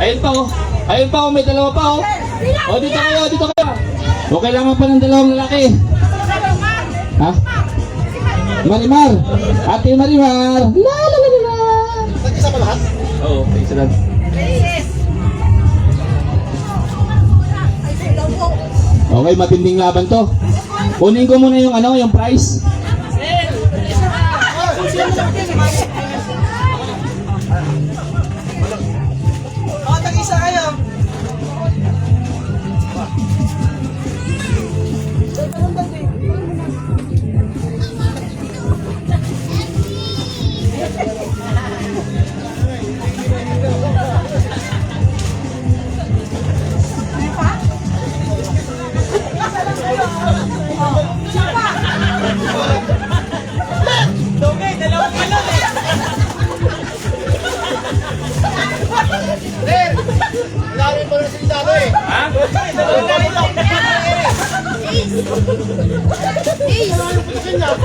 Ayun pa oh. Ayun pa oh, may dalawa pa oh. O, dito kayo, dito kayo. O, kailangan pa ng dalawang lalaki. Ha? Marimar. Ate Marimar. La la la la. Nag-isa pa lahat? Oo, isa lang. Okay, matinding laban to. Kunin ko muna yung ano, yung prize. Oh, tag-isa kayo. Dugay, dalawang balon eh. Sir, ilalim pa rin si Dado eh. Ha? Dalawang balon.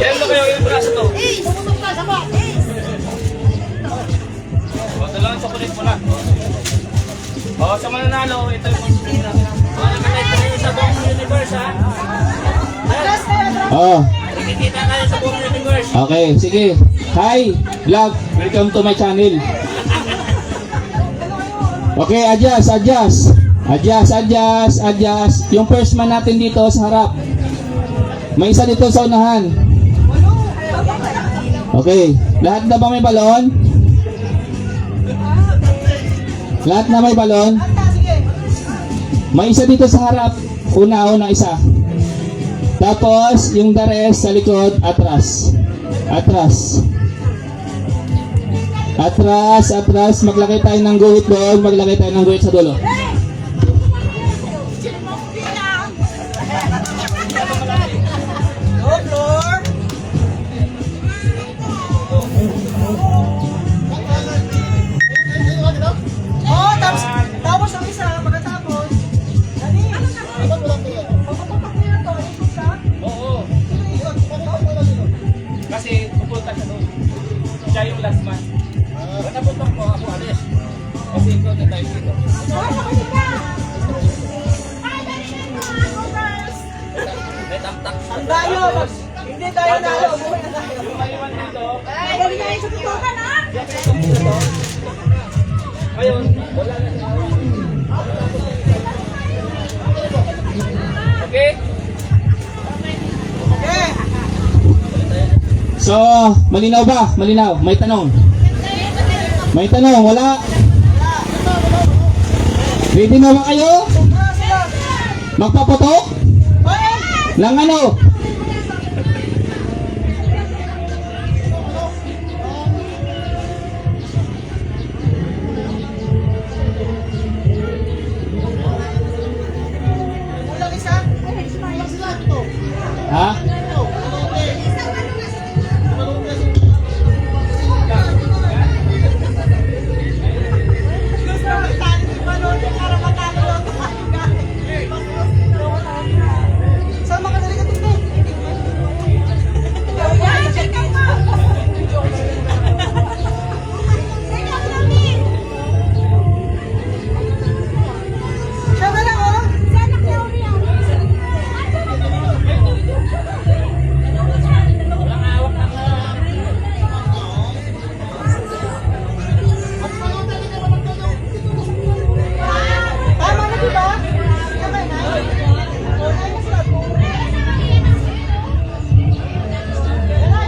Yan mo kayo yung braso to. Tumutok na, sama. O, dalawang chocolate mo lang. O, sa mananalo, ito yung monster na. O, nakatay tayo sa buong universe ha. Oo. Nakikita kayo sa buong universe. Okay, sige. Hi, vlog. Welcome to my channel. Okay, adjust. Yung first man natin dito sa harap. May isa dito sa unahan. Okay, lahat na ba may balon? Lahat na may balon? May isa dito sa harap. Una isa. Tapos, yung the rest sa likod, atras. Maglagay tayo ng guhit doon, maglagay tayo ng guhit sa dulo. Oh, tapos ang isa, pagkatapos. Dali. Pagpapapak niya to, ikot ka. Oo. Kasi pupunta siya doon. Siya yung last man. Ba't napuntok mo ako alis? Kasi ikaw na tayo dito. May tak-tak. Ang dayo, hindi tayo nalo. Buhay na tayo. Yung maliwan dito. Ay, galing tayo sa tutukan, ha? Ngayon, wala na siya. Okay? Okay. So, malinaw ba? Malinaw. May tanong. Wala. Ready na ba kayo? Magpaputok? Ng ano? Kulang isa. Ha? Sama ka dali ka dito. Siya na lang, oh. Tama na, diba? Tama na. Okay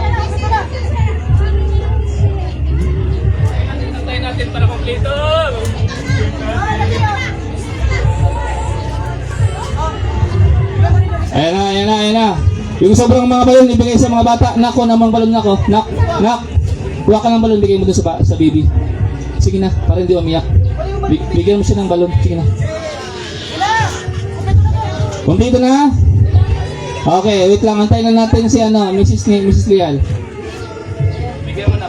na sila. Hintayin natin para kompleto. Ayan na. Yung sobrang mga balon, ibigay sa mga bata. Nako namang balon nako. Nak. Kuha ka ng balon, bigay mo doon sa baby. Sige na, para hindi umiyak. Bigyan mo siya ng balon. Sige na. Kompleto na? Okay, wait lang. Antayin na natin si Mrs. Lial. Bigyan mo na.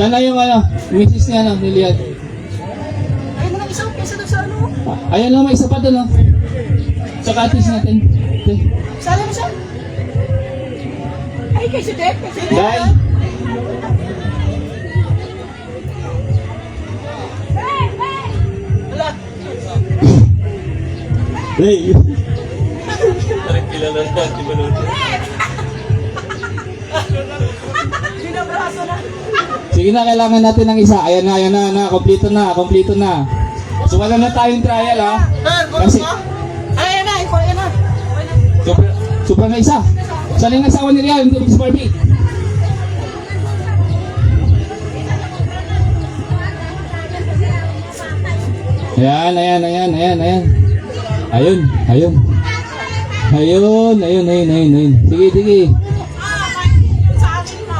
Sana yung misis niya, ni Lian. Ayun na lang isa, kaysa doon sa ano. Ayan lang, may isa pa doon, Sa katis natin. Okay. Sali mo siya. Ay, kaysa Dek. Kaysa Dek. Dai. Wala. Hey. Binabraso na. Sige na, kailangan natin ng isa. Ayan na, kompleto na. So wala na tayong trial, Kasi, Ay, ayan na. Ayan na. super na isa. Saan yung nasawa ni Rian? Hindi si Barbie. Ayan. Ayun. Sige.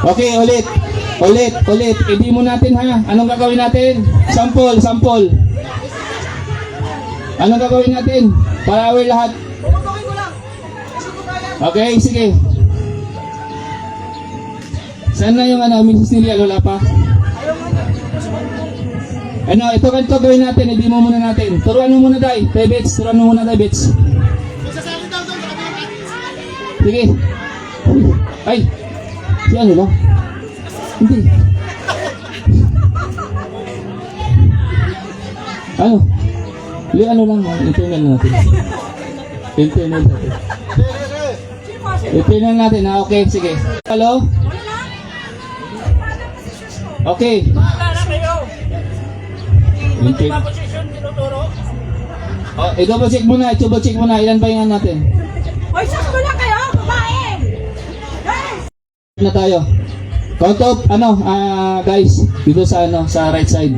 Okay, ulit. Hindi mo natin, Anong gagawin natin? Sample. Anong gagawin natin? Para aware lahat. Puputukin ko lang. Kasi ko kaya. Okay, sige. Saan na yung misis ni Lian? Wala pa? Ayaw mo niya. Ito gawin natin. Hindi mo muna natin. Turuan mo muna, Day. Bets. Sige. Ay. Si ano lang? Hindi. Ano lang. Internal natin. Internal natin. Okay, sige. Hello? Okay. I-double check muna. Ilan ba yung natin? Hoy, sakto lang kayo. Babae. Hey! Na tayo. Count of, guys, dito sa sa right side.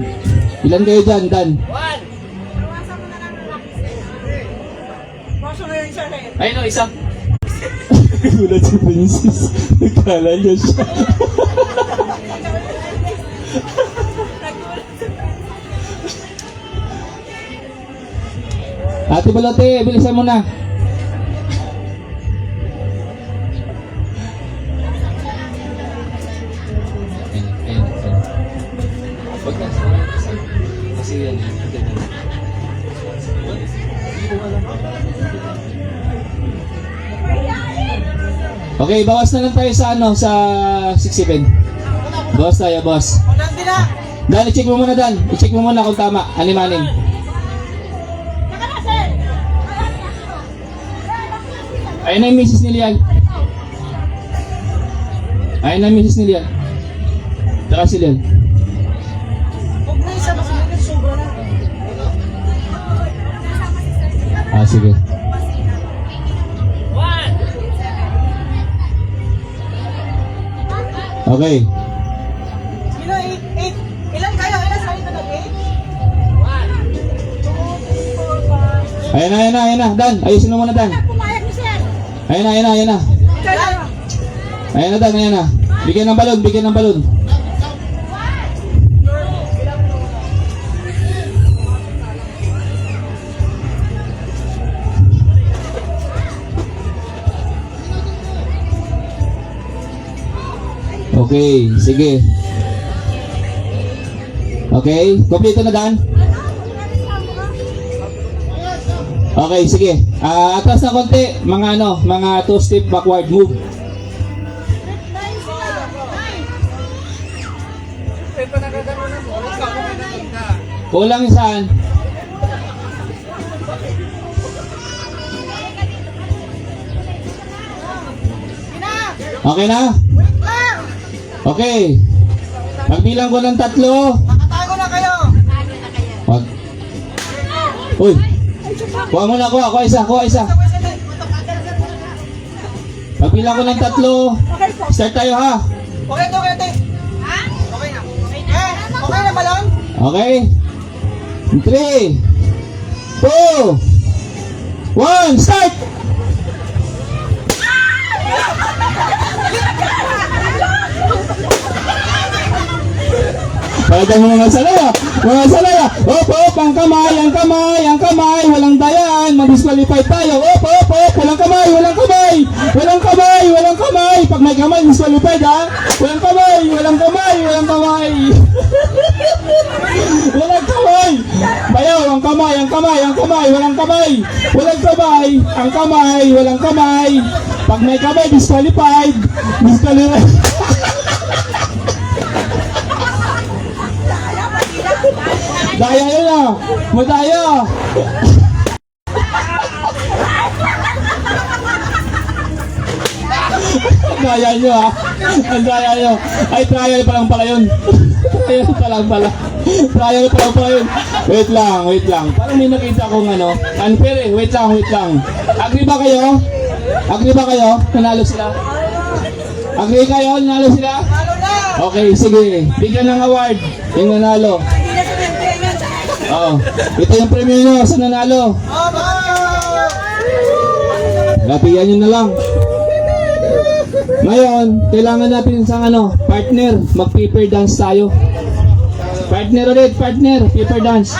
Ilan kayo dyan, Dan? Pasok na yung isa na yun. Ayun, isa. Gulat si Princess. Nagkala niya siya. Ate Balote, bilisan mo na. Kasi yan. Okay, bawas na lang tayo sa 6-7. Bawas tayo, boss. Nandi na. Dan, i-check mo muna, Dan. I-check mo muna kung tama. Animanin. Saka na, sir. Ayun na yung misis ni Lian. Taka si Lian. Huwag na isa, mas magiging sobra na. Sige. Okay. Ilan kayo? Ilan sa ito nag-8? 1, 2, 3, 4, 5. Ayan na. Dan, ayusin mo muna, Dan. Pumayag ni sir. Ayan na. Kaya. Ayan na, Dan. Bigyan ng balon. Okay, sige. Okay, kompleto na, Dan? Okay, sige. Atras na konti, mga 2 step backward move. Kulang saan? Okay na? Wait lang. Okay. Pagbilang ko ng 3. Nakatago na kayo. Wag. Uy. Kuha muna, kuha isa. Pagbilang ko ng 3. Start tayo, ha? Okay, te. Ha? Okay na. Okay na balon? Okay. 3, 2, 1, start! Talagang mga salaya. Mga salaya. Op, op, ang kamay, ang kamay, ang kamay. Walang dayan. Mag-disqualify tayo. Op, op, op. Walang kamay, walang kamay. Walang kamay, walang kamay. Pag may kamay, disqualified ha. Walang kamay, walang kamay, walang kamay. Walang kamay. Bayaw, ang kamay, ang kamay, ang kamay. Walang kamay. Walang kamay. Ang kamay, walang kamay. Pag may kamay, disqualified. Disqualified. Daya yun ah! Madaya! Daya nyo ah! Ang daya nyo! Ay, trial pa lang pala yun! Trial pa lang pala! Trial pa lang pala yun! Wait lang, wait lang! Parang may nakita akong ano, unfair eh! Wait lang, wait lang! Agree ba kayo? Agree ba kayo? Nanalo sila? Agree kayo? Nanalo sila? Lalo na! Okay, sige. Bigyan ng award yung nanalo. Hindi na sa payment. Oo. Ito yung premyo nyo sa nanalo. Lapihan nyo na lang. Ngayon, kailangan natin isang ano, partner. Mag-paper dance tayo. Partner ulit, partner. Paper dance.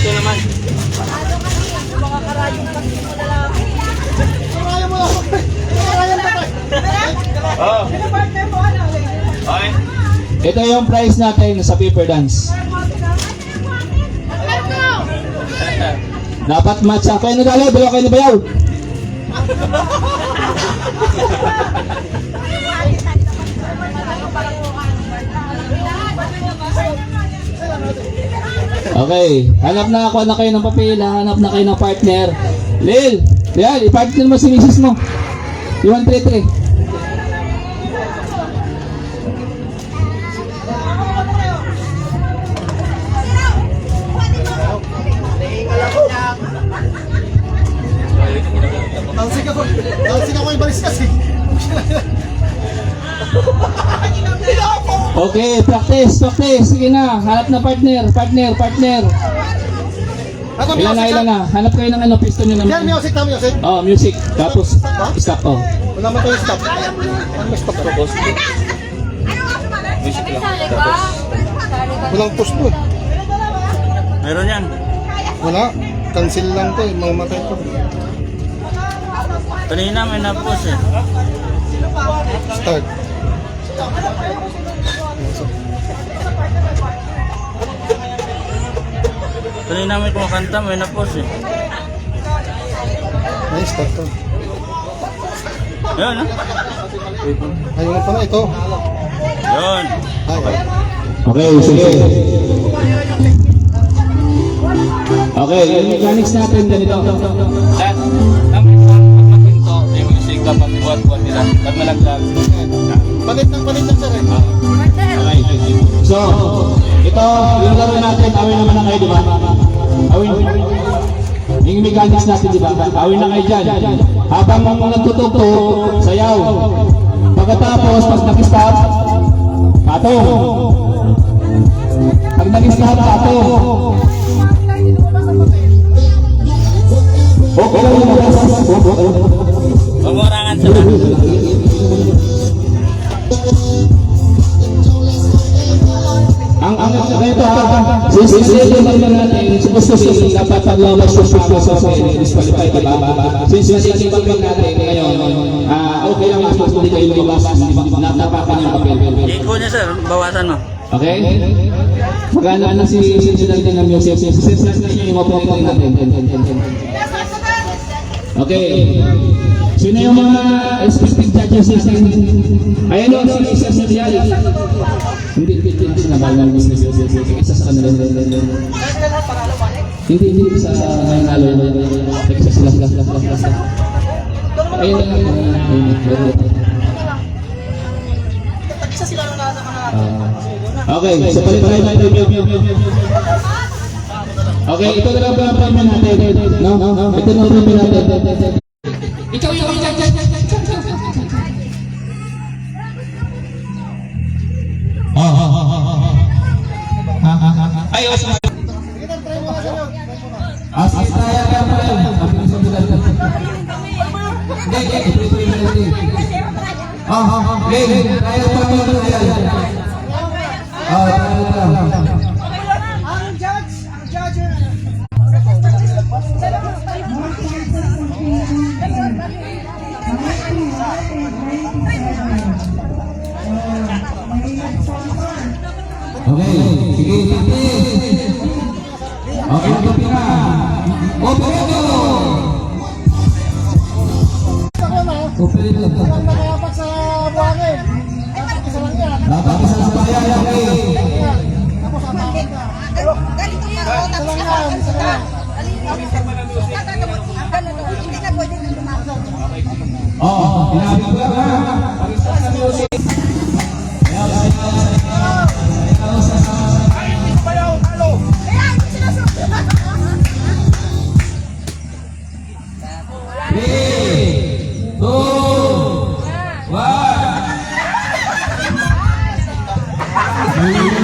Ito naman. Mga karayong kasi mo na lang. Karayong mo lang. Karayong ba? Oo. Ano partner mo ano? Okay. Ito yung prize natin sa paper dance. Dapat match ako. Kayo nagalo, dalawa kayo nabayaw. Okay, hanap na ako na kayo ng papel, hanap na kayo ng partner. Lil, yan, i-partner mo si misis mo. Yung 133. Talsik ako yung balis kasi. Okay, practice, practice. Sige na, hanap na partner, partner, partner. Ako, Ilan na, music ilan na. Hanap kayo ng ano, piston nyo Yan, naman. music na music. Oh, music. Tapos, stop, oh. Wala man tayo stop. Ano may stop to? Walang push to eh. Meron yan. Wala. Cancel lang to eh. Mamatay to. Kanina may na-post eh. Start. Kanina may kumakanta, may na-post eh. Ay, start to. Yun, ah. Ayaw na pala ito. Yun. Ay. Okay, sige. Okay, yung mechanics natin ganito. At, ang pagmakinto, yung music kapag buwan-buwan nila. Pag malaglag. Palit ng sir eh. Okay. So, ito, yung laro natin, awin naman na kayo, di ba? Awin. Yung mechanics natin, di ba? Awin na kayo dyan. Habang nagtutugtog, sayaw. Pagkatapos, pag nakistop, patong. Pag nakistop, patong. Okay lang yung Pangurangan sa lahat. ang ganito ha, since natin, gusto dapat paglawas yung sa disqualify, diba? Since paglawas natin ngayon, okay lang mas hindi kayo lumabas, natapakan yung papel. Iko niya sir, bawasan mo. Okay? Magana na si Sinsinante ng music, since yung opening natin. Okay. Sino yung mga expected judges natin? Ayan o, si Isa Serial. Hindi sinabalang business. Isa sa kanila. Hindi sa nanalo. Isa sila. Ayun na. Isa sila nung nasa kanila. Okay, so palit tayo ng review. Okay, ito na lang ang premyo natin. No? Ito na ang premyo natin. Ikaw yung Ay, Hey, trial pa lang ito, trial. Trial. Ang judge, Okay, sige, sige. Okay, ito pina. Operito! Operito. Walang nakayapat sa buhangin. Isa lang yan. Dapat isa sa bayan, okay. Yan. Tapos atakot ka. Ganito yan, o, tapos Isa lang yan, isa lang yan. hindi na pwede na tumakbo. Oo, pinabi ko lang ha. Pag-isa sa music. Kaya, hindi sinasabi. 3, 2, 1.